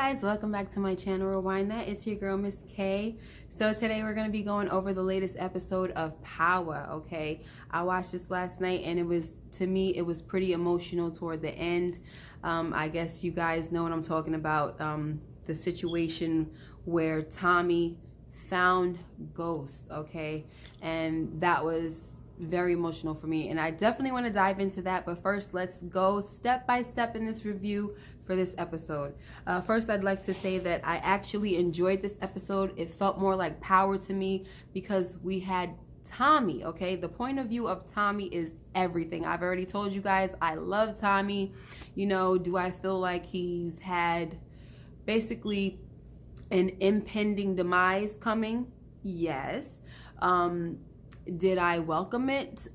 guys, welcome back to my channel Rewind That. It's your girl Miss K. So today we're going to be going over the latest episode of Power. Okay, I watched this last night and it was pretty emotional toward the end. I guess you guys know what I'm talking about, the situation where Tommy found ghosts. Okay, and that was very emotional for me, and I definitely want to dive into that. But first, let's go step by step in this review for this episode. First, I'd like to say that I actually enjoyed this episode. It felt more like Power to me because we had Tommy. Okay, the point of view of Tommy is everything. I've already told you guys I love Tommy. You know, do I feel like he's had basically an impending demise coming? Yes. Did I welcome it?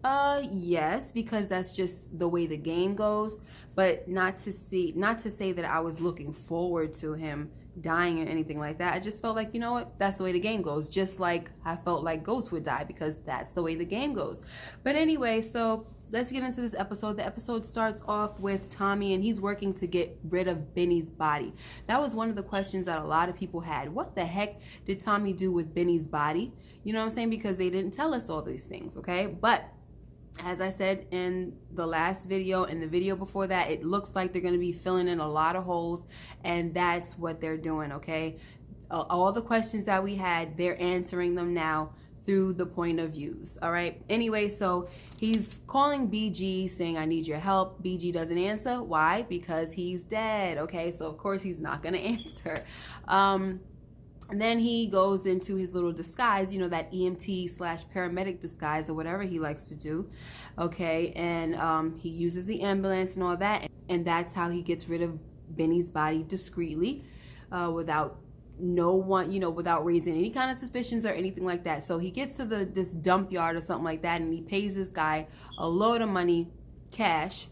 Yes, because that's just the way the game goes. But not to say that I was looking forward to him dying or anything like that. I just felt like, you know what, that's the way the game goes. Just like I felt like Ghost would die because that's the way the game goes. But anyway, so let's get into this episode. The episode starts off with Tommy, and he's working to get rid of Benny's body. That was one of the questions that a lot of people had. What the heck did Tommy do with Benny's body? You know what I'm saying? Because they didn't tell us all these things, okay? But as I said in the last video and the video before that, it looks like they're going to be filling in a lot of holes, and that's what they're doing, okay? All the questions that we had, they're answering them now through the point of views. All right, anyway, so he's calling BG saying, I need your help. BG doesn't answer. Why? Because he's dead. Okay, so of course he's not gonna answer. And then he goes into his little disguise, you know, that EMT / paramedic disguise or whatever he likes to do. Okay, and he uses the ambulance and all that, and that's how he gets rid of Benny's body discreetly, without raising any kind of suspicions or anything like that. So he gets to this dump yard or something like that, and he pays this guy a load of money, cash,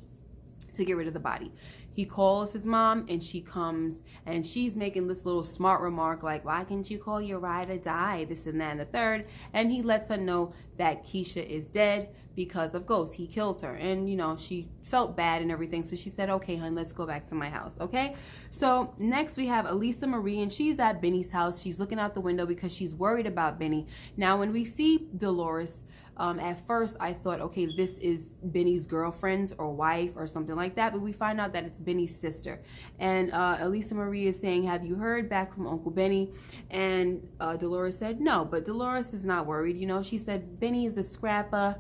to get rid of the body. He calls his mom, and she comes, and she's making this little smart remark like, why can't you call your ride or die, this and that and the third. And he lets her know that Keisha is dead because of Ghost. He killed her, and you know, she felt bad and everything, so she said, okay hun, let's go back to my house. Okay, so next we have Elisa Marie, and she's at Benny's house. She's looking out the window because she's worried about Benny. Now when we see Dolores, at first I thought, okay, this is Benny's girlfriend or wife or something like that, but we find out that it's Benny's sister. And Elisa Marie is saying, have you heard back from Uncle Benny? And Dolores said no, but Dolores is not worried. You know, she said Benny is a scrapper,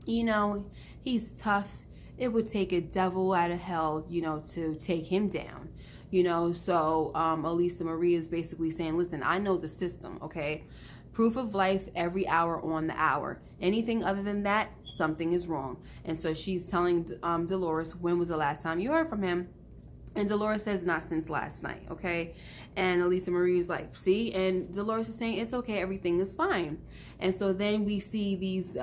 you know, he's tough. It would take a devil out of hell, you know, to take him down, you know. So Elisa Marie is basically saying, listen, I know the system, okay? Proof of life every hour on the hour. Anything other than that, something is wrong. And so she's telling Dolores, when was the last time you heard from him? And Dolores says, not since last night, okay? And Elisa Marie is like, see? And Dolores is saying, it's okay, everything is fine. And so then we see these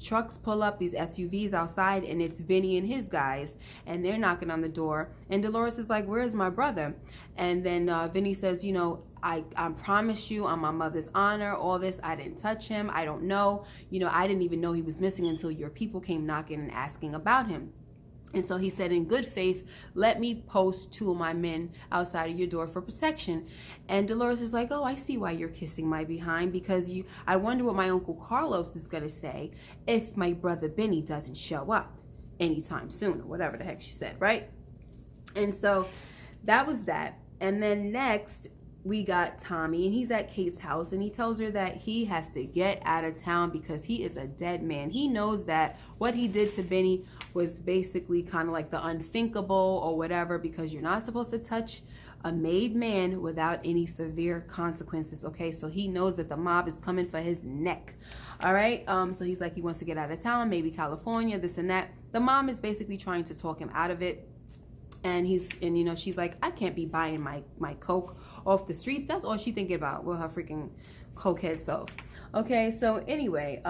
trucks pull up, these SUVs outside, and it's Vinny and his guys, and they're knocking on the door. And Dolores is like, where's my brother? And then Vinny says, you know, I promise you on my mother's honor, all this, I didn't touch him. I don't know. You know, I didn't even know he was missing until your people came knocking and asking about him. And so he said, in good faith, let me post 2 of my men outside of your door for protection. And Dolores is like, oh, I see why you're kissing my behind, because I wonder what my Uncle Carlos is going to say if my brother Benny doesn't show up anytime soon, or whatever the heck she said, right? And so that was that. And then next, we got Tommy, and he's at Kate's house, and he tells her that he has to get out of town because he is a dead man. He knows that what he did to Benny was basically kind of like the unthinkable or whatever, because you're not supposed to touch a made man without any severe consequences, okay? So he knows that the mob is coming for his neck, all right? So he's like, he wants to get out of town, maybe California, this and that. The mom is basically trying to talk him out of it. And you know, she's like, I can't be buying my coke off the streets. That's all she's thinking about with her freaking cokehead self. Okay, so anyway,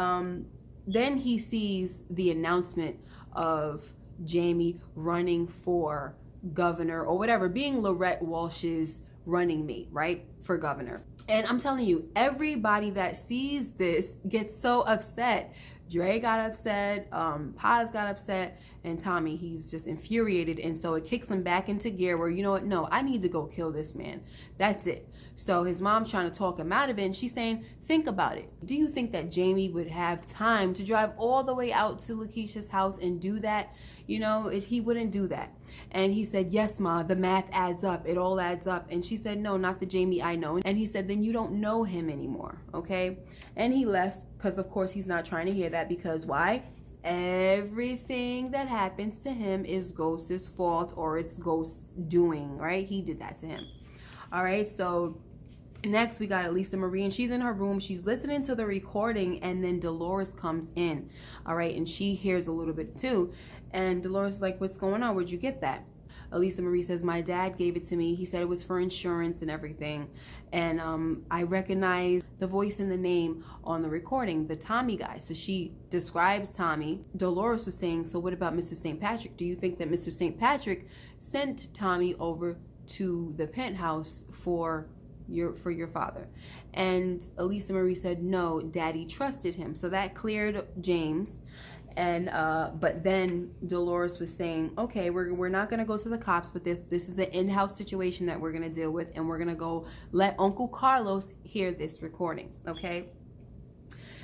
then he sees the announcement of Jamie running for governor or whatever, being Lorette Walsh's running mate, right, for governor. And I'm telling you, everybody that sees this gets so upset. Dre got upset, Paz got upset, and Tommy, he's just infuriated. And so it kicks him back into gear where, you know what, no, I need to go kill this man. That's it. So his mom's trying to talk him out of it, and she's saying, think about it. Do you think that Jamie would have time to drive all the way out to Lakeisha's house and do that? You know, he wouldn't do that. And he said, yes, Ma, the math adds up. It all adds up. And she said, no, not the Jamie I know. And he said, then you don't know him anymore, okay? And he left because, of course, he's not trying to hear that because why? Everything that happens to him is Ghost's fault or it's Ghost's doing, right? He did that to him. All right, so next we got Elisa Marie, and she's in her room. She's listening to the recording, and then Dolores comes in, all right, and she hears a little bit too. And Dolores is like, what's going on? Where'd you get that? Elisa Marie says, my dad gave it to me. He said it was for insurance and everything. And I recognize the voice and the name on the recording, the Tommy guy. So she describes Tommy. Dolores was saying, so what about Mr. St. Patrick? Do you think that Mr. St. Patrick sent Tommy over to the penthouse for your father? And Elisa Marie said, no, Daddy trusted him. So that cleared James. And but then Dolores was saying, okay, we're not gonna go to the cops, but this is an in-house situation that we're gonna deal with, and we're gonna go let Uncle Carlos hear this recording, okay?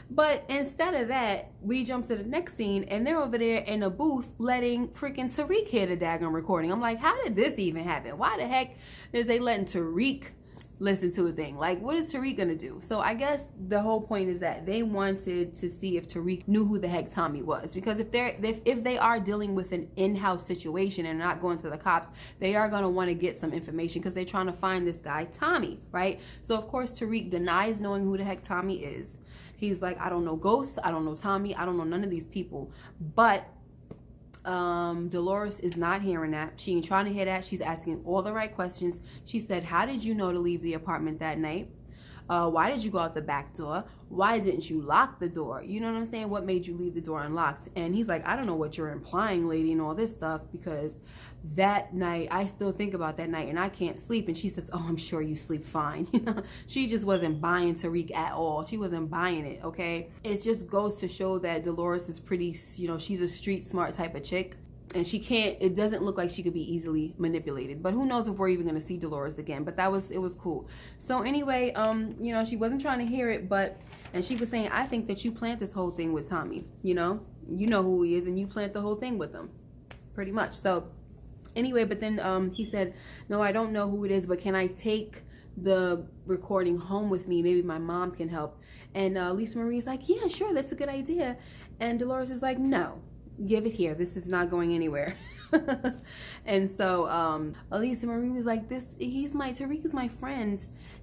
But instead of that, we jump to the next scene, and they're over there in a booth letting freaking Tariq hear the daggone recording. I'm like, how did this even happen? Why the heck is they letting Tariq listen to a thing? Like, what is Tariq gonna do? So I guess the whole point is that they wanted to see if Tariq knew who the heck Tommy was, because if they are dealing with an in-house situation and not going to the cops, they are going to want to get some information because they're trying to find this guy Tommy, right? So of course Tariq denies knowing who the heck Tommy is. He's like, I don't know Ghost, I don't know Tommy, I don't know none of these people. But Dolores is not hearing that. She ain't trying to hear that. She's asking all the right questions. She said, how did you know to leave the apartment that night? Why did you go out the back door? Why didn't you lock the door? You know what I'm saying? What made you leave the door unlocked? And he's like, I don't know what you're implying, lady, and all this stuff, because that night, I still think about that night and I can't sleep. And she says, oh, I'm sure you sleep fine. You know, she just wasn't buying Tariq at all. She wasn't buying it, okay? It just goes to show that Dolores is pretty, you know, she's a street smart type of chick. And she can't, it doesn't look like she could be easily manipulated. But who knows if we're even going to see Dolores again. But it was cool. So anyway, you know, she wasn't trying to hear it, and she was saying, I think that you plant this whole thing with Tommy. You know who he is, and you plant the whole thing with him, pretty much. So anyway, but then he said, no, I don't know who it is, but can I take the recording home with me? Maybe my mom can help. And Lisa Marie's like, yeah, sure, that's a good idea. And Dolores is like, no, give it here. This is not going anywhere. And so Elisa Marie was like, Tariq is my friend.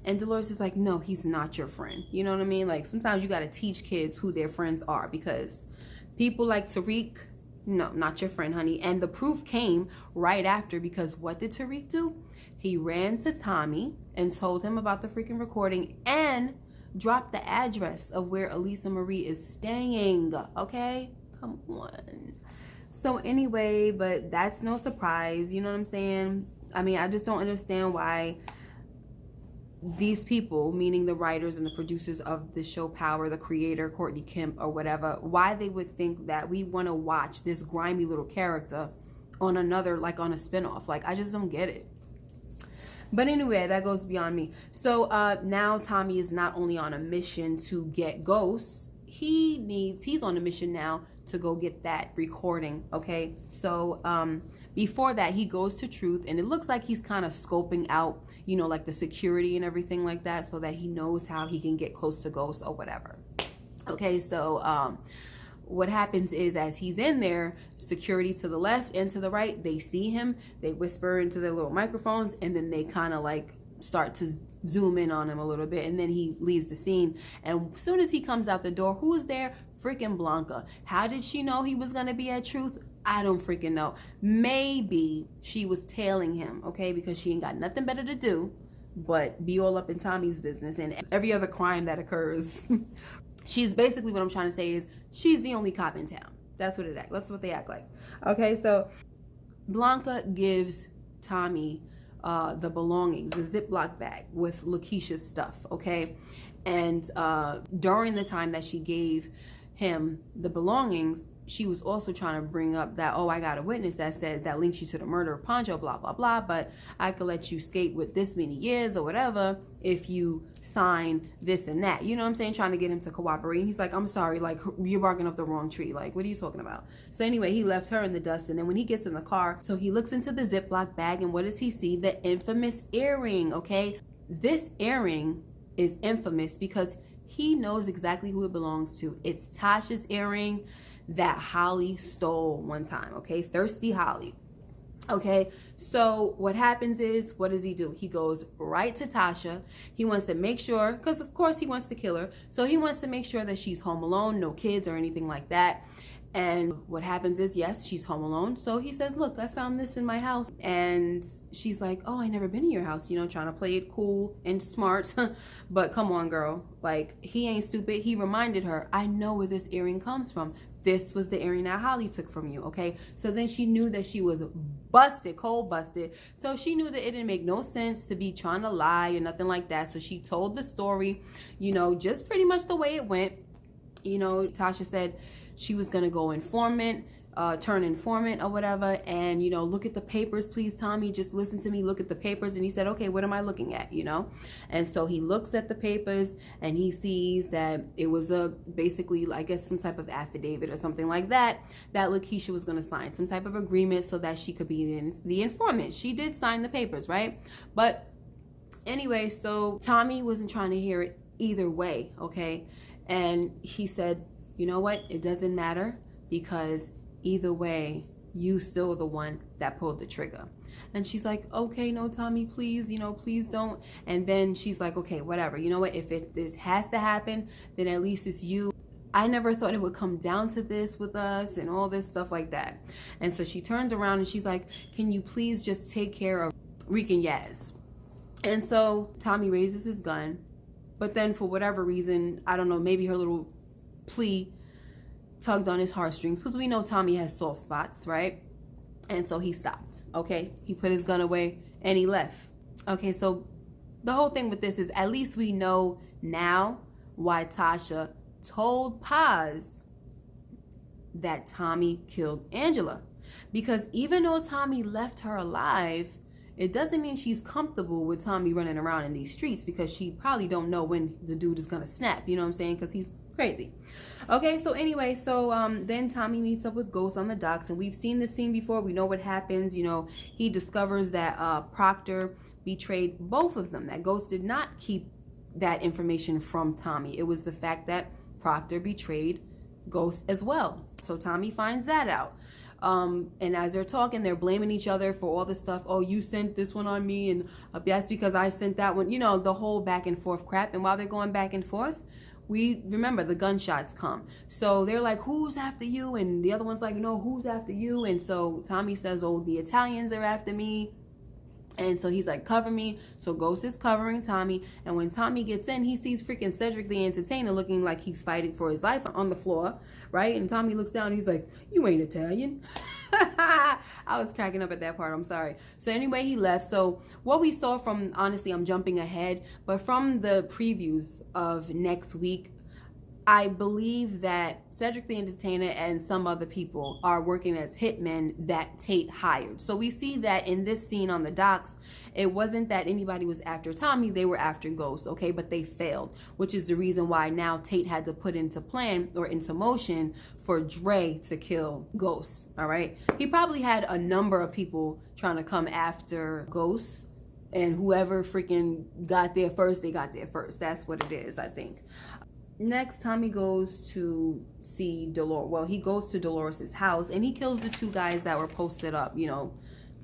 And Dolores is like, no, he's not your friend. You know what I mean? Like, sometimes you got to teach kids who their friends are, because people like Tariq, no, not your friend, honey. And the proof came right after, because what did Tariq do? He ran to Tommy and told him about the freaking recording and dropped the address of where Elisa Marie is staying. Okay? Come on. So anyway, but that's no surprise. You know what I'm saying? I mean, I just don't understand why these people, meaning the writers and the producers of the show Power, the creator, Courtney Kemp or whatever, why they would think that we want to watch this grimy little character on another, like on a spinoff. Like, I just don't get it. But anyway, that goes beyond me. So now Tommy is not only on a mission to get Ghosts, he's on a mission now to go get that recording, okay? So before that, he goes to Truth, and it looks like he's kind of scoping out, you know, like the security and everything like that, so that he knows how he can get close to Ghosts or whatever. Okay, so what happens is, as he's in there, security to the left and to the right, they see him, they whisper into their little microphones, and then they kind of like start to zoom in on him a little bit, and then he leaves the scene. And as soon as he comes out the door, who is there? Freaking Blanca. How did she know he was gonna be at Truth? I don't freaking know. Maybe she was tailing him, okay, because she ain't got nothing better to do but be all up in Tommy's business and every other crime that occurs. She's basically, what I'm trying to say is, she's the only cop in town. That's what they act like. Okay, so Blanca gives Tommy the belongings, the Ziploc bag with Lakeisha's stuff, okay? And during the time that she gave him the belongings, she was also trying to bring up that, oh, I got a witness that said that links you to the murder of Pancho, blah, blah, blah, but I could let you skate with this many years or whatever if you sign this and that. You know what I'm saying? Trying to get him to cooperate. And he's like, I'm sorry, like, you're barking up the wrong tree. Like, what are you talking about? So anyway, he left her in the dust. And then when he gets in the car, so he looks into the Ziploc bag, and what does he see? The infamous earring, okay? This earring is infamous because he knows exactly who it belongs to. It's Tasha's earring that Holly stole one time, okay? Thirsty Holly. Okay, so what happens is, what does he do? He goes right to Tasha. He wants to make sure, because of course he wants to kill her, so he wants to make sure that she's home alone, no kids or anything like that. And what happens is, yes, she's home alone. So he says, look, I found this in my house. And she's like, oh, I never been in your house, you know, trying to play it cool and smart. But come on, girl, like, he ain't stupid. He reminded her, I know where this earring comes from. This was the earring that Holly took from you, okay? So then she knew that she was busted, cold busted. So she knew that it didn't make no sense to be trying to lie or nothing like that. So she told the story, you know, just pretty much the way it went. You know, Tasha said she was gonna go turn informant or whatever, and, you know, look at the papers, please, Tommy, just listen to me, look at the papers. And he said, okay, what am I looking at, you know? And so he looks at the papers and he sees that it was basically, I guess, some type of affidavit or something like that Lakeisha was going to sign, some type of agreement so that she could be the informant. She did sign the papers, right? But anyway, so Tommy wasn't trying to hear it either way, okay? And he said, you know what, it doesn't matter, because either way, you still the one that pulled the trigger. And she's like, okay, no, Tommy, please, you know, please don't. And then she's like, okay, whatever. You know what? If this has to happen, then at least it's you. I never thought it would come down to this with us and all this stuff like that. And so she turns around and she's like, can you please just take care of Reek and Yaz? And so Tommy raises his gun. But then for whatever reason, I don't know, maybe her little plea tugged on his heartstrings, because we know Tommy has soft spots, right? And so he stopped, okay? He put his gun away and he left. Okay, so the whole thing with this is, at least we know now why Tasha told Paz that Tommy killed Angela. Because even though Tommy left her alive, it doesn't mean she's comfortable with Tommy running around in these streets, because she probably don't know when the dude is gonna snap, you know what I'm saying? Because he's crazy. Okay, so anyway, so then Tommy meets up with Ghost on the docks, and we've seen this scene before. We know what happens. You know, he discovers that Proctor betrayed both of them, that Ghost did not keep that information from Tommy. It was the fact that Proctor betrayed Ghost as well. So Tommy finds that out. And as they're talking, they're blaming each other for all this stuff. Oh, you sent this one on me, and that's because I sent that one. You know, the whole back and forth crap. And while they're going back and forth, we remember the gunshots come. So they're like, who's after you? And the other one's like, no, who's after you? And so Tommy says, oh, the Italians are after me. And so he's like, cover me. So Ghost is covering Tommy. And when Tommy gets in, he sees freaking Cedric the Entertainer looking like he's fighting for his life on the floor, right? And Tommy looks down and he's like, you ain't Italian. I was cracking up at that part. I'm sorry. So anyway, he left. So what we saw from, honestly, I'm jumping ahead, but from the previews of next week, I believe that Cedric the Entertainer and some other people are working as hitmen that Tate hired. So we see that in this scene on the docks, it wasn't that anybody was after Tommy, they were after Ghost, okay? But they failed, which is the reason why now Tate had to put into motion for Dre to kill Ghost, all right? He probably had a number of people trying to come after Ghost, and whoever freaking got there first, they got there first. That's what it is, I think. Next, Tommy goes to see Dolores. Well, he goes to Dolores's house and he kills the two guys that were posted up, you know,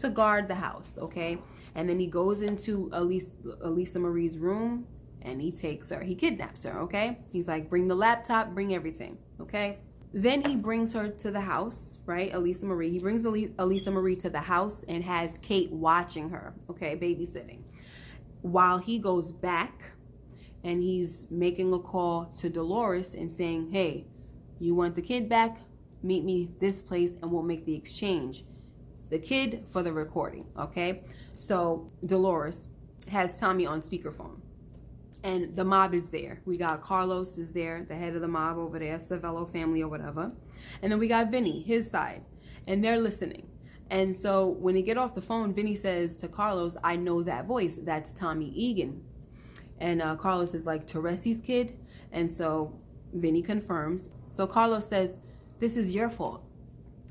to guard the house, okay? And then he goes into Elisa Marie's room and he takes her. He kidnaps her, okay? He's like, bring the laptop, bring everything, okay? Then he brings her to the house, right? Elisa Marie. He brings Elisa Marie to the house and has Kate watching her, okay, babysitting. While he goes back and he's making a call to Dolores and saying, hey, you want the kid back? Meet me this place and we'll make the exchange. The kid for the recording, okay? So Dolores has Tommy on speakerphone. And the mob is there. We got Carlos is there, the head of the mob over there, Savello family or whatever. And then we got Vinny, his side. And they're listening. And so when they get off the phone, Vinny says to Carlos, I know that voice. That's Tommy Egan. And Carlos is like, Teresi's kid? And so Vinny confirms. So Carlos says, this is your fault.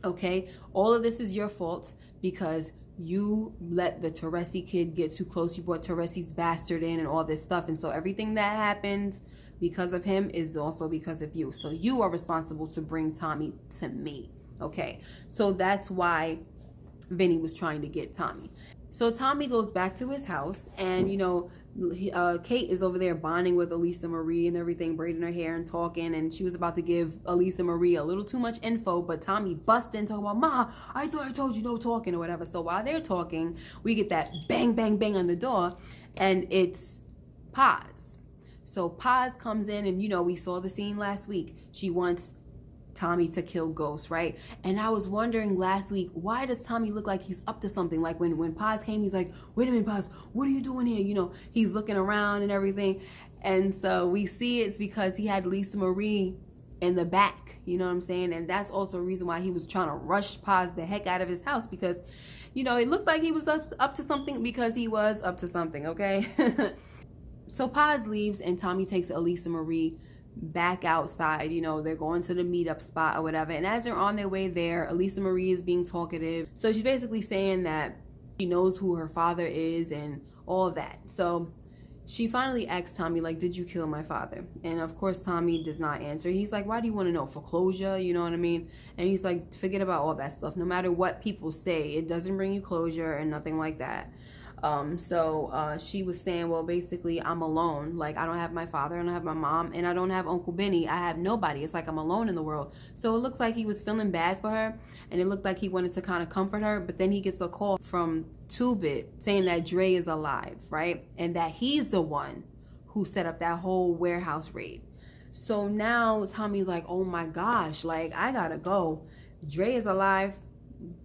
Okay? All of this is your fault because you let the Teresi kid get too close. You brought Teresi's bastard in and all this stuff. And so everything that happens because of him is also because of you. So you are responsible to bring Tommy to me. Okay? So that's why Vinny was trying to get Tommy. So Tommy goes back to his house, and you know, Kate is over there bonding with Elisa Marie and everything, braiding her hair and talking, and she was about to give Elisa Marie a little too much info, but Tommy busts in talking about, Ma, I thought I told you no talking or whatever. So while they're talking, we get that bang, bang, bang on the door, and it's Paz. So Paz comes in, and you know, we saw the scene last week. She wants Tommy to kill Ghost, right? And I was wondering last week, why does Tommy look like he's up to something? Like when Paz came, he's like, wait a minute, Paz, what are you doing here? You know, he's looking around and everything. And so we see it's because he had Lisa Marie in the back, you know what I'm saying? And that's also a reason why he was trying to rush Paz the heck out of his house, because, you know, it looked like he was up to something, because he was up to something, okay? So Paz leaves, and Tommy takes Elisa Marie back outside. You know, they're going to the meetup spot or whatever, and as they're on their way there, Elisa Marie is being talkative. So she's basically saying that she knows who her father is and all of that. So she finally asks Tommy, like, did you kill my father? And of course Tommy does not answer. He's like, why do you want to know? For closure, you know what I mean? And he's like, forget about all that stuff. No matter what people say, it doesn't bring you closure and nothing like that. So she was saying, well, basically, I'm alone. Like, I don't have my father, I don't have my mom, and I don't have Uncle Benny. I have nobody. It's like I'm alone in the world. So it looks like he was feeling bad for her, and it looked like he wanted to kind of comfort her. But then he gets a call from Two-Bit saying that Dre is alive, right? And that he's the one who set up that whole warehouse raid. So now Tommy's like, oh my gosh, like, I gotta go. Dre is alive.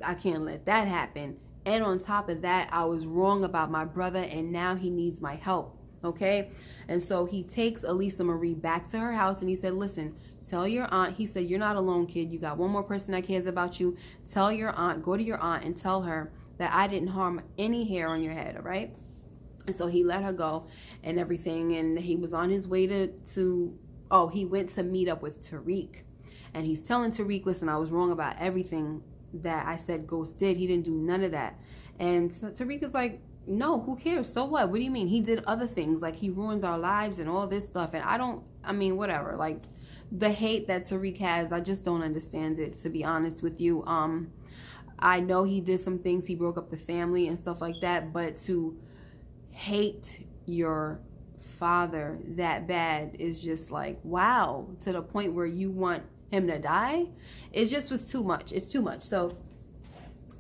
I can't let that happen. And on top of that, I was wrong about my brother, and now he needs my help, okay? And so he takes Elisa Marie back to her house, and he said, listen, tell your aunt, he said, you're not alone, kid. You got one more person that cares about you. Tell your aunt, go to your aunt and tell her that I didn't harm any hair on your head, all right? And so he let her go and everything, and he was on his way he went to meet up with Tariq. And he's telling Tariq, listen, I was wrong about everything that I said Ghost did. He didn't do none of that. And so Tariq is like, no, who cares? So what? What do you mean? He did other things, like he ruins our lives and all this stuff. And whatever. Like, the hate that Tariq has, I just don't understand it, to be honest with you. I know he did some things, he broke up the family and stuff like that, but to hate your father that bad is just like, wow, to the point where you want him to die. It just was too much. It's too much. So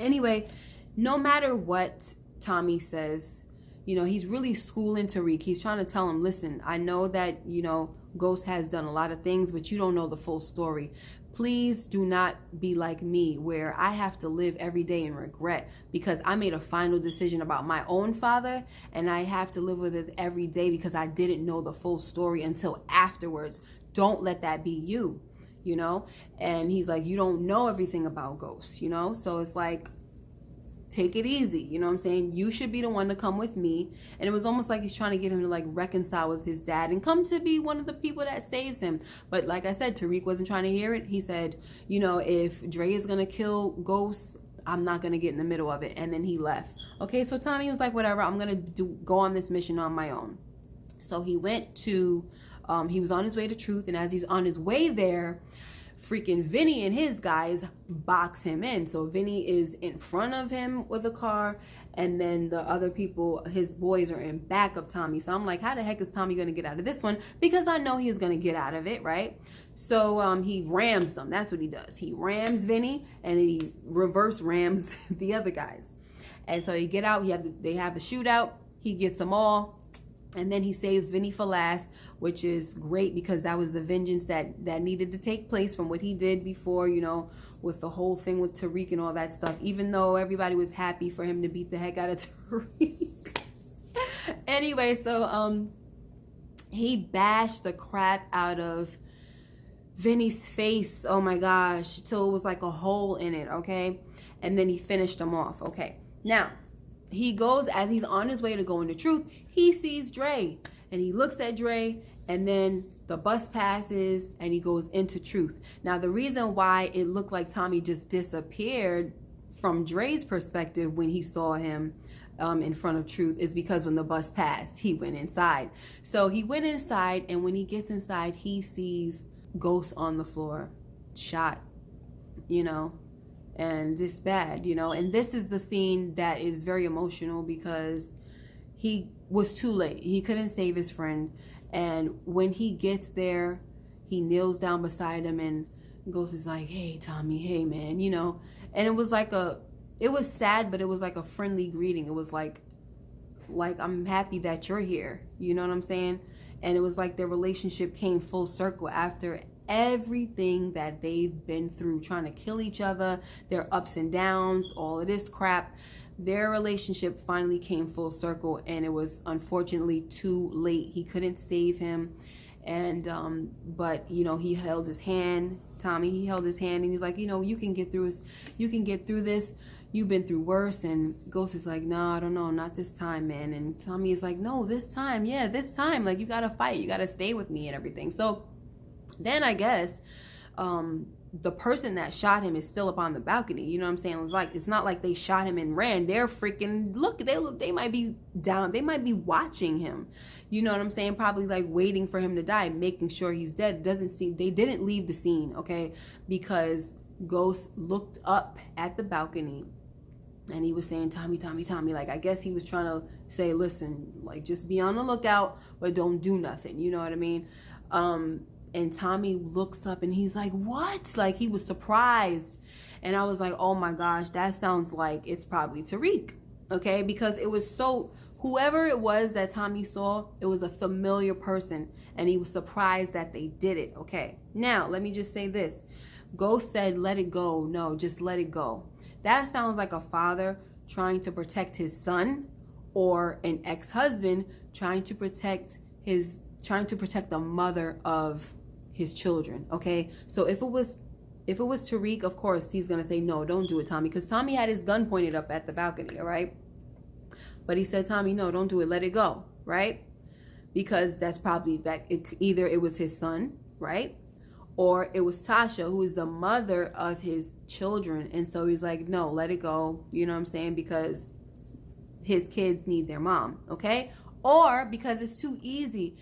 anyway, no matter what Tommy says, you know, he's really schooling Tariq. He's trying to tell him, listen, I know that, you know, Ghost has done a lot of things, but you don't know the full story. Please do not be like me, where I have to live every day in regret because I made a final decision about my own father, and I have to live with it every day because I didn't know the full story until afterwards. Don't let that be you. You know, and he's like, you don't know everything about Ghosts, you know, so it's like, take it easy, you know what I'm saying? You should be the one to come with me. And it was almost like he's trying to get him to like reconcile with his dad and come to be one of the people that saves him. But like I said, Tariq wasn't trying to hear it. He said, you know, if Dre is gonna kill Ghosts, I'm not gonna get in the middle of it. And then he left. Okay, so Tommy was like, whatever, I'm gonna go on this mission on my own. So he went to he was on his way to Truth, and as he's on his way there, freaking Vinny and his guys box him in. So Vinny is in front of him with a car, and then the other people, his boys, are in back of Tommy. So I'm like, how the heck is Tommy going to get out of this one? Because I know he's going to get out of it, right? So he rams them. That's what he does. He rams Vinny, and then he reverse rams the other guys. And so he get out. They have the shootout. He gets them all. And then he saves Vinny for last, which is great because that was the vengeance that needed to take place from what he did before, you know, with the whole thing with Tariq and all that stuff, even though everybody was happy for him to beat the heck out of Tariq. Anyway, so He bashed the crap out of Vinny's face, oh my gosh, till it was like a hole in it, okay? And then he finished him off, okay? Now, he goes, as he's on his way to go into Truth, he sees Dre. And he looks at Dre, and then the bus passes, and he goes into Truth. Now, the reason why it looked like Tommy just disappeared from Dre's perspective when he saw him in front of Truth is because when the bus passed, he went inside. So he went inside, and when he gets inside, he sees Ghost on the floor, shot, you know, and this bad, you know. And this is the scene that is very emotional because he was too late. He couldn't save his friend. And when he gets there, he kneels down beside him, and Ghost is like, hey, Tommy, hey, man, you know. And it was like it was sad, but it was like a friendly greeting. It was like I'm happy that you're here. You know what I'm saying? And it was like their relationship came full circle after everything that they've been through, trying to kill each other, their ups and downs, all of this crap. Their relationship finally came full circle, and it was unfortunately too late. He couldn't save him. And but you know, he held his hand. Tommy, he held his hand, and he's like, you know, you can get through this. You can get through this. You've been through worse. And Ghost is like, no, I don't know, not this time, man. And Tommy is like, no, this time, yeah, this time. Like, you gotta fight. You gotta stay with me and everything. So then I guess the person that shot him is still up on the balcony. You know what I'm saying? It's not like they shot him and ran. They're freaking they might be down. They might be watching him. You know what I'm saying? Probably like waiting for him to die, making sure he's dead. They didn't leave the scene, okay? Because Ghost looked up at the balcony and he was saying, Tommy, Tommy, Tommy. Like, I guess he was trying to say, listen, like, just be on the lookout, but don't do nothing. You know what I mean? And Tommy looks up and he's like, what? Like, he was surprised. And I was like, oh my gosh, that sounds like it's probably Tariq. Okay? Because it was whoever it was that Tommy saw, it was a familiar person. And he was surprised that they did it. Okay? Now, let me just say this. Ghost said, let it go. No, just let it go. That sounds like a father trying to protect his son, or an ex-husband trying to protect the mother of his children. Okay, so if it was Tariq, of course he's gonna say, no, don't do it, Tommy, because Tommy had his gun pointed up at the balcony. All right, but he said, Tommy, no, don't do it, let it go, right? Because that's probably either it was his son, right, or it was Tasha, who is the mother of his children. And so he's like, no, let it go. You know what I'm saying? Because his kids need their mom. Okay, or because it's too easy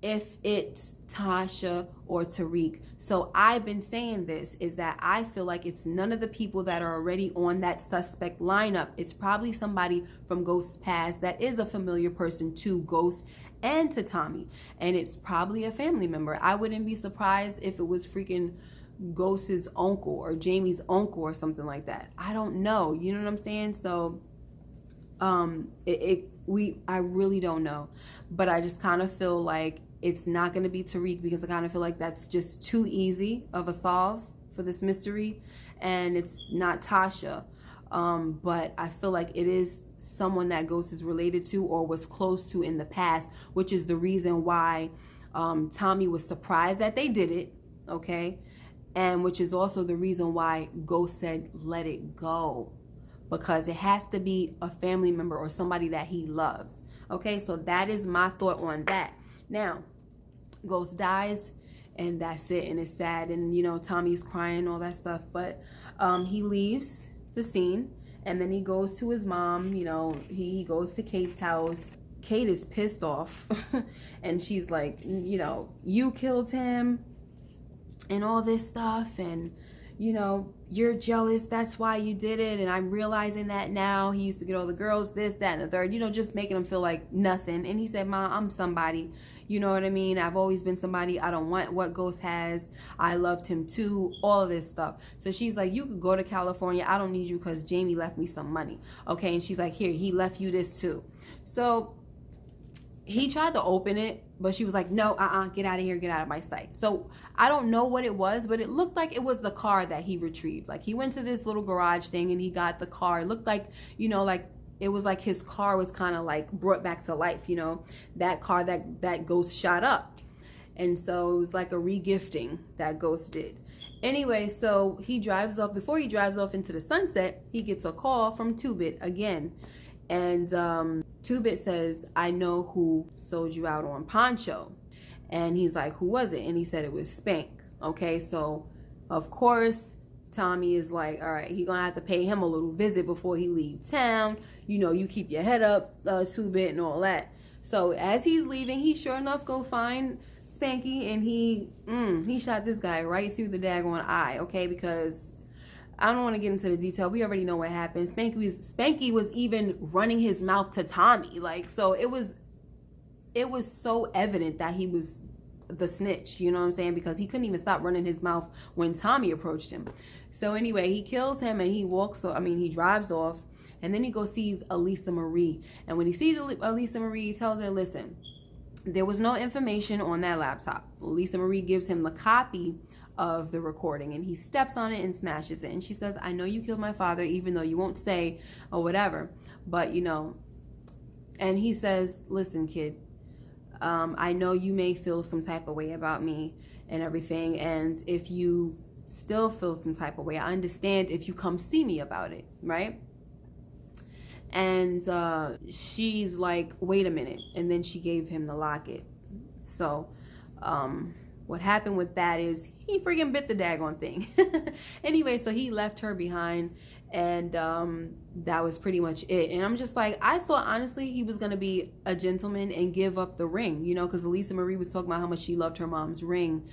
if it's Tasha or Tariq. So I've been saying this, is that I feel like it's none of the people that are already on that suspect lineup. It's probably somebody from Ghost's past that is a familiar person to Ghost and to Tommy. And it's probably a family member. I wouldn't be surprised if it was freaking Ghost's uncle or Jamie's uncle or something like that. I don't know. You know what I'm saying? So I really don't know. But I just kind of feel like it's not going to be Tariq, because I kind of feel like that's just too easy of a solve for this mystery. And it's not Tasha. But I feel like it is someone that Ghost is related to or was close to in the past, which is the reason why Tommy was surprised that they did it, okay? And which is also the reason why Ghost said, let it go, because it has to be a family member or somebody that he loves, okay? So that is my thought on that. Now, Ghost dies, and that's it, and it's sad, and, you know, Tommy's crying and all that stuff, but he leaves the scene. And then he goes to his mom, you know, he goes to Kate's house. Kate is pissed off. And she's like, you know, you killed him and all this stuff. And, you know, you're jealous. That's why you did it. And I'm realizing that now. He used to get all the girls, this, that, and the third, you know, just making him feel like nothing. And he said, Mom, I'm somebody. You know what I mean? I've always been somebody. I don't want what Ghost has. I loved him too. All of this stuff. So she's like, you could go to California. I don't need you because Jamie left me some money. Okay. And she's like, here, he left you this too. So he tried to open it, but she was like, no, get out of here. Get out of my sight. So I don't know what it was, but it looked like it was the car that he retrieved. Like, he went to this little garage thing and he got the car. It looked like, you know, like it was like his car was kind of like brought back to life, you know, that car that ghost shot up. And so it was like a re-gifting that ghost did. Anyway, so he drives off. Before he drives off into the sunset, he gets a call from 2-Bit again. And 2-Bit says, I know who sold you out on Poncho. And he's like, who was it? And he said it was Spank. Okay, so of course, Tommy is like, all right, he's gonna have to pay him a little visit before he leaves town. You know, you keep your head up, 2-Bit and all that. So as he's leaving, he sure enough go find Spanky, and he shot this guy right through the daggone eye, okay? Because I don't want to get into the detail. We already know what happened. Spanky was even running his mouth to Tommy, like, so it was so evident that he was the snitch, you know what I'm saying? Because he couldn't even stop running his mouth when Tommy approached him. So anyway, he kills him and he drives off, and then he goes sees Elisa Marie. And when he sees Elisa Marie, he tells her, listen, there was no information on that laptop. Elisa Marie gives him the copy of the recording, and he steps on it and smashes it. And she says, I know you killed my father, even though you won't say or whatever, but you know. And he says, listen, kid, I know you may feel some type of way about me and everything, and if you still feel some type of way, I understand if you come see me about it, right? And she's like, wait a minute. And then she gave him the locket. So what happened with that is he freaking bit the daggone thing. Anyway, so he left her behind, and that was pretty much it. And I'm just like, I thought honestly he was gonna be a gentleman and give up the ring, you know, because Elisa Marie was talking about how much she loved her mom's ring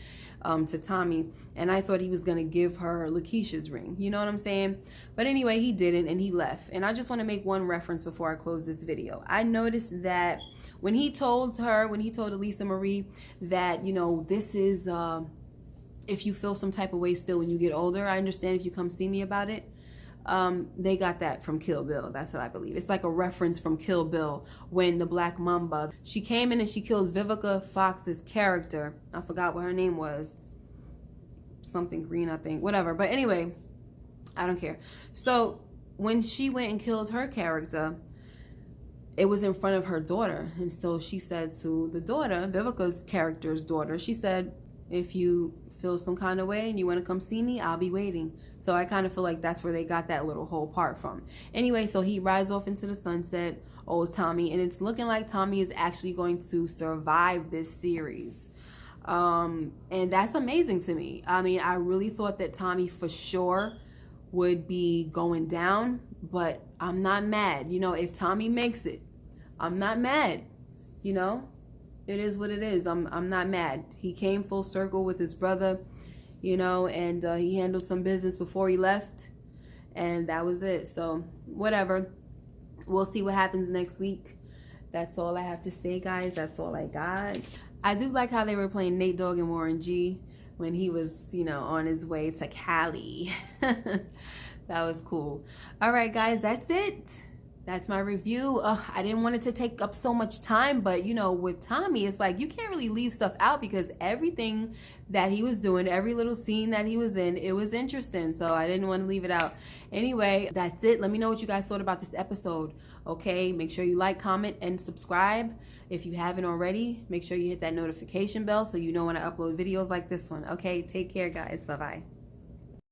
to Tommy, and I thought he was gonna give her Lakeisha's ring, you know what I'm saying? But anyway, he didn't, and he left. And I just want to make one reference before I close this video. I noticed that when he told Elisa Marie that, you know, this is if you feel some type of way still when you get older, I understand if you come see me about it. They got that from Kill Bill. That's what I believe. It's like a reference from Kill Bill when the Black Mamba, she came in and she killed Vivica Fox's character. I forgot what her name was. Something green, I think. Whatever. But anyway, I don't care. So when she went and killed her character, it was in front of her daughter. And so she said to the daughter, Vivica's character's daughter, she said, if you feel some kind of way and you want to come see me, I'll be waiting. So I kind of feel like that's where they got that little whole part from. Anyway, so he rides off into the sunset, old Tommy, and it's looking like Tommy is actually going to survive this series. And that's amazing to me. I mean, I really thought that Tommy for sure would be going down, but I'm not mad. You know, if Tommy makes it, I'm not mad, you know? It is what it is. I'm not mad. He came full circle with his brother, you know, and he handled some business before he left, and that was it. So whatever. We'll see what happens next week. That's all I have to say, guys. That's all I got. I do like how they were playing Nate Dogg and Warren G when he was, you know, on his way to Cali. That was cool. All right, guys, that's it. That's my review. I didn't want it to take up so much time, but you know, with Tommy, it's like you can't really leave stuff out because everything that he was doing, every little scene that he was in, it was interesting. So I didn't want to leave it out. Anyway, that's it. Let me know what you guys thought about this episode. Okay, make sure you like, comment, and subscribe. If you haven't already, make sure you hit that notification bell so you know when I upload videos like this one. Okay, take care, guys. Bye-bye.